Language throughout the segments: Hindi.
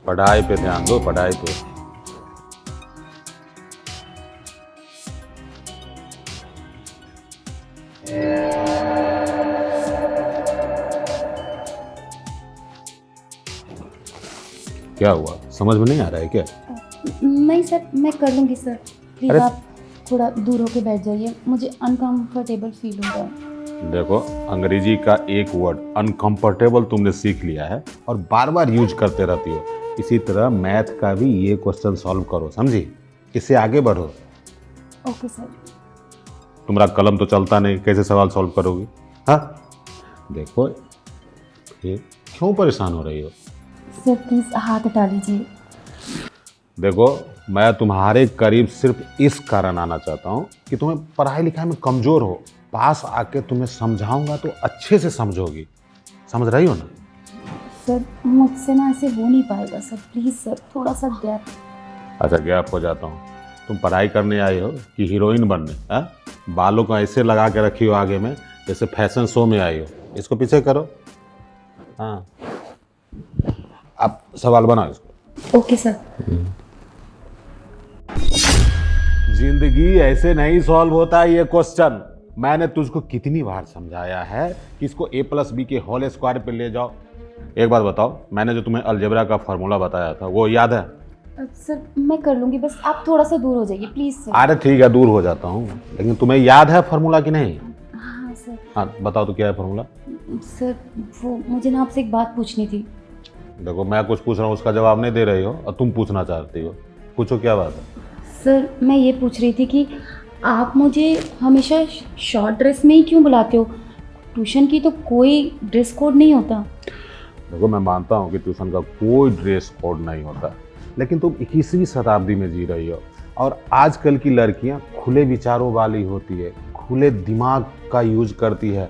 पढ़ाई पे ध्यान दो, पढ़ाई पे। क्या हुआ, समझ में नहीं आ रहा है क्या? नहीं सर, मैं कर लूँगी सर। प्लीज़ अरे आप थोड़ा दूर होके बैठ जाइए, मुझे अनकंफर्टेबल फील हो रहा है। देखो, अंग्रेजी का एक वर्ड अनकंफर्टेबल तुमने सीख लिया है और बार बार यूज करते रहती हो। इसी तरह मैथ का भी ये क्वेश्चन सॉल्व करो, समझी? इससे आगे बढ़ो। Okay sir. तुम्हारा कलम तो चलता नहीं, कैसे सवाल सॉल्व करोगी? हाँ, देखो, ये क्यों परेशान हो रही हो? सर प्लीज़ हाथ हटा लीजिए। देखो, मैं तुम्हारे करीब सिर्फ इस कारण आना चाहता हूँ कि तुम्हें पढ़ाई लिखाई में कमज़ोर हो। पास आके तुम्हें समझाऊंगा तो अच्छे से समझोगी। समझ रही हो ना? सर मुझसे ना ऐसे हो नहीं पाएगा सर, प्लीज़ सर थोड़ा सा गैप। अच्छा, गैप हो जाता हूँ। तुम पढ़ाई करने आई हो कि हीरोइन बनने? हाँ, बालों को ऐसे लगा के रखी हो आगे में जैसे फैशन शो में आई हो। इसको पीछे करो। हाँ, अब सवाल बनाओ इसको। Okay sir. जिंदगी ऐसे नहीं सॉल्व होता ये क्वेश्चन। मैंने तुझको कितनी बार समझाया है कि इसको a+b के होल स्क्वायर पे ले जाओ। एक बात बताओ, मैंने जो तुम्हें अलजेब्रा का फार्मूला बताया था वो याद है? सर मैं कर लूँगी, बस आप थोड़ा सा दूर हो जाइए प्लीज़ सर। अरे ठीक है, दूर हो जाता हूँ, लेकिन तुम्हें याद है फार्मूला कि नहीं? हाँ सर। हाँ बताओ तो क्या है फार्मूला? सर वो मुझे ना आपसे एक बात पूछनी थी। देखो, मैं कुछ पूछ रहा हूँ उसका जवाब नहीं दे रही हो और तुम पूछना चाहती हो। पूछो, क्या बात है? सर मैं ये पूछ रही थी कि आप मुझे हमेशा शॉर्ट ड्रेस में ही क्यों बुलाते हो? ट्यूशन की तो कोई ड्रेस कोड नहीं होता। देखो, मैं मानता हूँ कि ट्यूशन का कोई ड्रेस कोड नहीं होता, लेकिन तुम 21वीं शताब्दी में जी रही हो और आजकल की लड़कियाँ खुले विचारों वाली होती है, खुले दिमाग का यूज करती है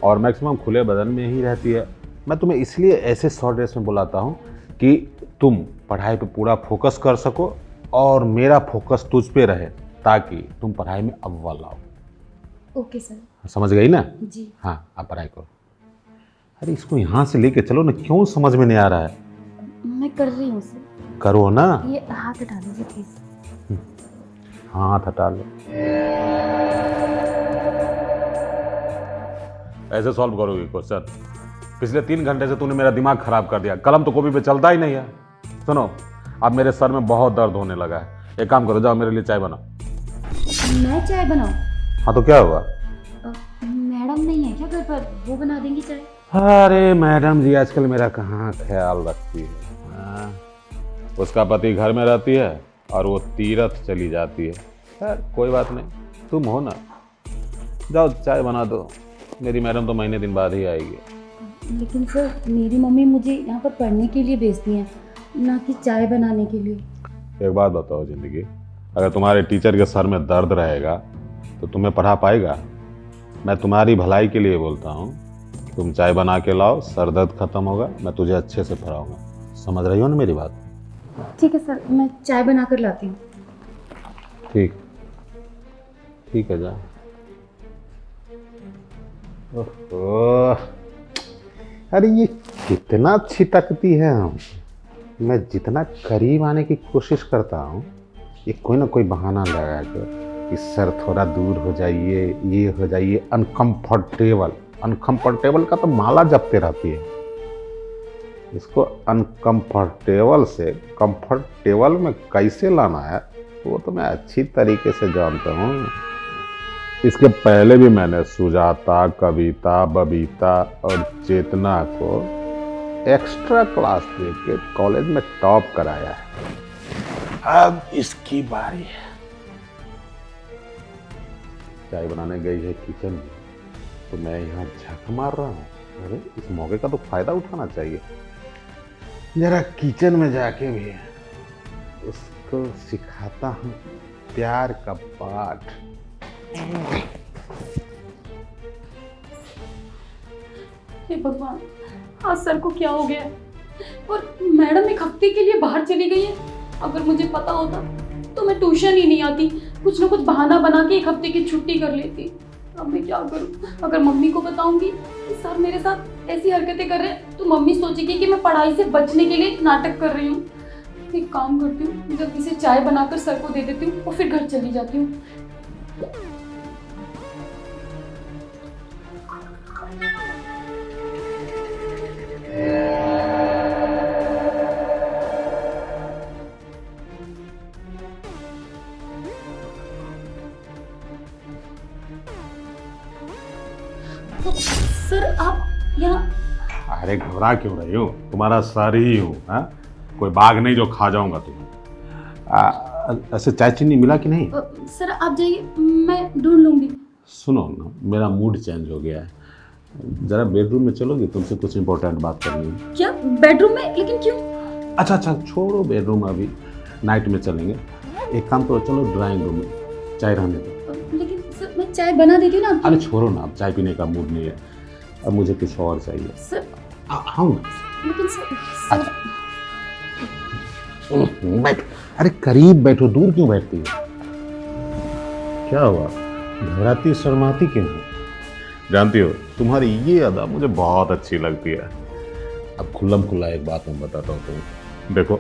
और मैक्सिमम खुले बदन में ही रहती है। मैं तुम्हें इसलिए ऐसे शॉर्ट ड्रेस में बुलाता हूँ कि तुम पढ़ाई पे पूरा फोकस कर सको और मेरा फोकस तुझ पे रहे, ताकि तुम पढ़ाई में अव्वल आओ। Okay sir. समझ गई ना? जी। हाँ, आप पढ़ाई करो। अरे इसको यहाँ से लेके चलो ना, क्यों समझ में नहीं आ रहा है? मैं कर रही हूँ सर। करो ना। ये हाथ हटा लीजिए प्लीज़। हाथ हटा लो। ऐसे सॉल्व करोगे क्वेश्चन? पिछले 3 घंटे से तूने मेरा दिमाग खराब कर दिया। कलम तो कॉपी पे चलता ही नहीं है। सुनो, अब मेरे सर में बहुत दर्द होने लगा है। एक काम करो, जाओ मेरे लिए चाय बनाओ। मैं चाय बनाऊँ? हाँ तो क्या हुआ? मैडम नहीं है क्या घर पर? वो बना देंगी चाय। अरे मैडम जी आजकल मेरा कहाँ ख्याल रखती है। हाँ, उसका पति घर में रहती है और वो तीरथ चली जाती है। यार कोई बात नहीं, तुम हो ना, जाओ चाय बना दो। मेरी मैडम तो महीने दिन बाद ही आएगी। लेकिन सर मेरी मम्मी मुझे यहाँ पर पढ़ने के लिए भेजती हैं, ना कि चाय बनाने के लिए। एक बात बताओ जिंदगी, अगर तुम्हारे टीचर के सर में दर्द रहेगा तो तुम्हें पढ़ा पाएगा? मैं तुम्हारी भलाई के लिए बोलता हूँ, तुम चाय बना के लाओ, सर दर्द खत्म होगा, मैं तुझे अच्छे से पढ़ाऊंगा। समझ रही हो ना मेरी बात? ठीक है सर, मैं चाय बना कर लाती हूँ। ठीक, ठीक है, जा। ओह, अरे ये कितना छिटकती है। मैं जितना करीब आने की कोशिश करता हूँ, ये कोई ना कोई बहाना लगा के कि सर थोड़ा दूर हो जाइए, ये हो जाइए। अनकंफर्टेबल, अनकंफर्टेबल का तो माला जपते रहती है। इसको अनकंफर्टेबल से कंफर्टेबल में कैसे लाना है वो तो मैं अच्छी तरीके से जानता हूँ। इसके पहले भी मैंने सुजाता, कविता, बबीता और चेतना को एक्स्ट्रा क्लास देके कॉलेज में टॉप कराया है। अब इसकी बारी है। चाय बनाने गई है किचन में, तो मैं यहाँ झक मार रहा हूँ। अरे इस मौके का तो फायदा उठाना चाहिए। जरा किचन में जाके भी उसको सिखाता हूँ प्यार का पाठ। हे भगवान, आज सर को क्या हो गया है? और मैडम 1 हफ्ते के लिए बाहर चली गई है। अगर मुझे पता होता तो मैं ट्यूशन ही नहीं आती, कुछ ना कुछ बहाना बना के 1 हफ्ते की छुट्टी कर लेती। अब मैं क्या करूं? अगर मम्मी को बताऊंगी कि सर मेरे साथ ऐसी हरकतें कर रहे हैं तो मम्मी सोचेगी कि मैं पढ़ाई से बचने के लिए नाटक कर रही हूँ। एक काम करती हूँ, जल्दी से चाय बनाकर सर को दे देती हूँ और फिर घर चली जाती हूँ। सर आप यहाँ? अरे घबरा क्यों रही हो, तुम्हारा सर ही हूँ। हाँ, कोई बाघ नहीं जो खा जाऊंगा तुम्हें। ऐसे चाय चीनी मिला कि नहीं? सर आप जाइए, मैं ढूंढ लूंगी। सुनो ना, मेरा मूड चेंज हो गया है, जरा बेडरूम में चलोगी, तुमसे कुछ इंपॉर्टेंट बात करनी है। क्या बेडरूम में? लेकिन क्यों? अच्छा छोड़ो बेडरूम, अभी नाइट में चलेंगे। एक काम करो, चलो ड्राइंग रूम में, चाय रहने दो। लेकिन सर मैं चाय बना देती हूँ ना आपकी। अरे छोड़ो ना, अब चाय पीने का मूड नहीं है, अब मुझे कुछ और चाहिए। सर हाँ लेकिन सर बैठो। अरे करीब बैठो, दूर क्यों बैठती हो? क्या हुआ, घबराती शर्माती क्यों हो? जानती हो, तुम्हारी ये अदा मुझे बहुत अच्छी लगती है। अब खुल्लम खुल्ला एक बात मैं बताता हूँ तुम्हें। देखो,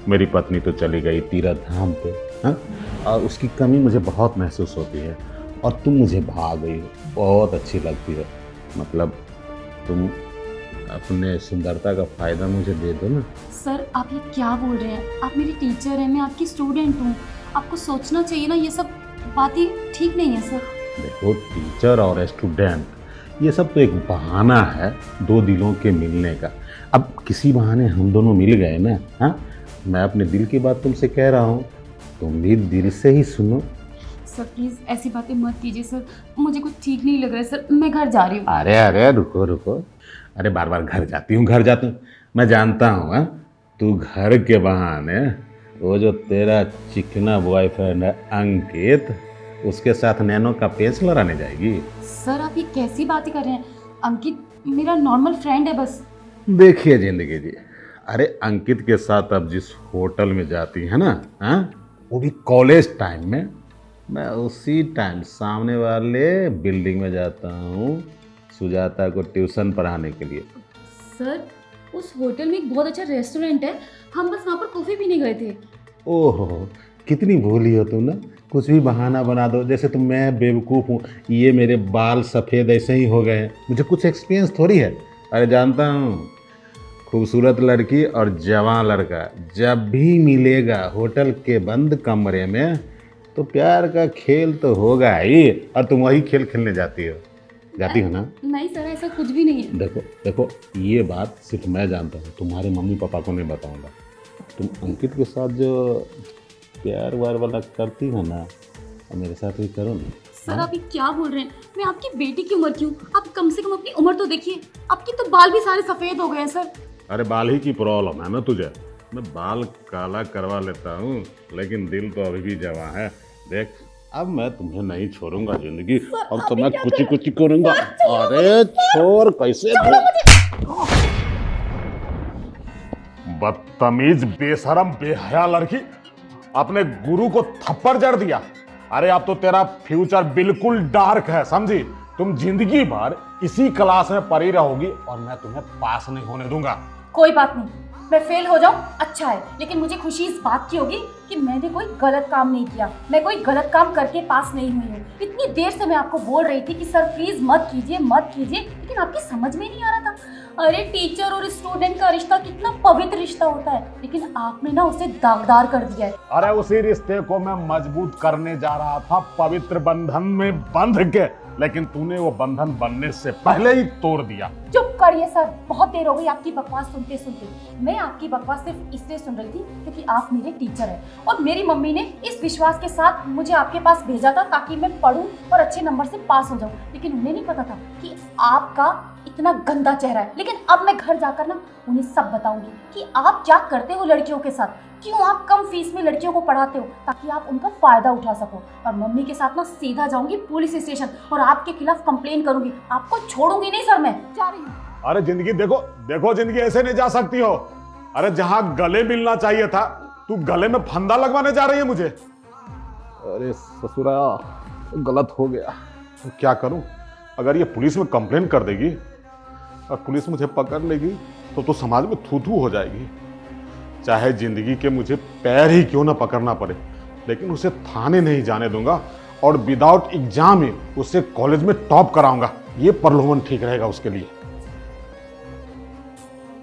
मेरी पत्नी तो चली गई तीरथ धाम पे, हाँ, और उसकी कमी मुझे बहुत महसूस होती है, और तुम मुझे भाग गई हो, बहुत अच्छी लगती है। मतलब तुम अपने सुंदरता का फायदा मुझे दे दो ना। सर आप ये क्या बोल रहे हैं? आप मेरी टीचर हैं, मैं आपकी स्टूडेंट हूँ, आपको सोचना चाहिए ना, ये सब बातें ठीक नहीं है सर। देखो, टीचर और स्टूडेंट ये सब तो एक बहाना है दो दिलों के मिलने का। अब किसी बहाने हम दोनों मिल गए ना। हाँ, मैं अपने दिल की बात तुमसे कह रहा हूँ, तुम भी दिल से ही सुनो। सर प्लीज़ ऐसी बातें मत कीजिए सर, मुझे कुछ ठीक नहीं लग रहा है सर, मैं घर जा रही हूँ। अरे रुको, अरे बार बार घर जाती हूँ, मैं जानता हूँ। हाँ, तू घर के बहाने वो जो तेरा चिकना बॉयफ्रेंड है अंकित, उसके साथ नैनो का पेच लड़ाने जाएगी। सर आप ये कैसी बातें कर रहे हैं? अंकित मेरा नॉर्मल फ्रेंड है बस। देखिए जिंदगी जी, अरे अंकित के साथ अब जिस होटल में जाती है ना, हाँ, वो भी कॉलेज टाइम में, मैं उसी टाइम सामने वाले बिल्डिंग में जाता हूँ सुजाता को ट्यूशन पढ़ाने के लिए। सर उस होटल में एक बहुत अच्छा रेस्टोरेंट है, हम बस वहाँ पर कॉफ़ी पीने गए थे। ओहो, कितनी भोली हो तुम ना, कुछ भी बहाना बना दो, जैसे तुम मैं बेवकूफ़ हूँ, ये मेरे बाल सफ़ेद ऐसे ही हो गए हैं, मुझे कुछ एक्सपीरियंस थोड़ी है। अरे जानता हूँ, खूबसूरत लड़की और जवान लड़का जब भी मिलेगा होटल के बंद कमरे में, तो प्यार का खेल तो होगा ही, और तुम वही खेल खेलने जाती हो ना? नहीं सर ऐसा कुछ भी नहीं है। देखो, ये बात सिर्फ मैं जानता हूँ, तुम्हारे मम्मी पापा को नहीं बताऊँगा। तुम अंकित के साथ जो प्यार वार वाला करती हो ना, मेरे साथ भी करो ना। सर आप ये क्या बोल रहे हैं? मैं आपकी बेटी की उम्र की हूँ, आप कम से कम अपनी उम्र तो देखिए, आपकी तो बाल भी सारे सफ़ेद हो गए हैं सर। अरे बाल ही की प्रॉब्लम है ना तुझे, मैं बाल काला करवा लेता हूँ, लेकिन दिल तो अभी भी जवां है। देख, अब मैं तुम्हें नहीं छोड़ूंगा जिंदगी, अब तो मैं कुछ करूंगा। अरे छोड़, कैसे बदतमीज, बेशरम, बेहया लड़की, अपने गुरु को थप्पड़ जड़ दिया। अरे अब तो तेरा फ्यूचर बिल्कुल डार्क है, समझी? तुम जिंदगी भर इसी क्लास में पड़ी रहोगी और मैं तुम्हें पास नहीं होने दूंगा। कोई बात नहीं, मैं फेल हो जाऊं अच्छा है, लेकिन मुझे खुशी इस बात की होगी कि मैंने कोई गलत काम नहीं किया, मैं कोई गलत काम करके पास नहीं हुई हूँ। इतनी देर से मैं आपको बोल रही थी कि सर प्लीज मत कीजिए, लेकिन आपकी समझ में नहीं आ रहा था। अरे टीचर और स्टूडेंट का रिश्ता कितना पवित्र रिश्ता होता है, लेकिन आपने ना उसे दागदार कर दिया है। अरे उसी रिश्ते को मैं मजबूत करने जा रहा था, पवित्र बंधन में बंध के, लेकिन तूने वो बंधन बनने से पहले ही तोड़ दिया। चुप करिए सर, बहुत देर हो गई आपकी बकवास सुनते सुनते। मैं आपकी बकवास सिर्फ इसलिए सुन रही थी क्योंकि आप मेरे टीचर हैं और मेरी मम्मी ने इस विश्वास के साथ मुझे आपके पास भेजा था ताकि मैं पढूं और अच्छे नंबर से पास हो जाऊं, लेकिन उन्हें नहीं पता था कि आपका इतना गंदा चेहरा है। लेकिन अब मैं घर जाकर ना उन्हें सब बताऊंगी कि आप क्या करते हो लड़कियों के साथ, क्यों आप कम फीस में लड़कियों को पढ़ाते हो ताकि आप उनका फायदा उठा सको। और मम्मी के साथ ना सीधा जाऊंगी पुलिस स्टेशन और आपके खिलाफ कंप्लेन करूंगी, आपको छोड़ूंगी नहीं सर, मैं जा रही हूँ। अरे जिंदगी देखो जिंदगी ऐसे नहीं जा सकती हो। अरे जहां गले मिलना चाहिए था, तू गले में फंदा लगवाने जा रही है मुझे। अरे ससुरा, गलत हो गया, तो क्या करूं? अगर ये पुलिस में कंप्लेन कर देगी और पुलिस मुझे पकड़ लेगी तो समाज में थू थू हो जाएगी। चाहे जिंदगी के मुझे पैर ही क्यों ना पकड़ना पड़े, लेकिन उसे थाने नहीं जाने दूंगा और विदाउट एग्जाम ही उसे कॉलेज में टॉप कराऊंगा। ये प्रलोभन ठीक रहेगा उसके लिए।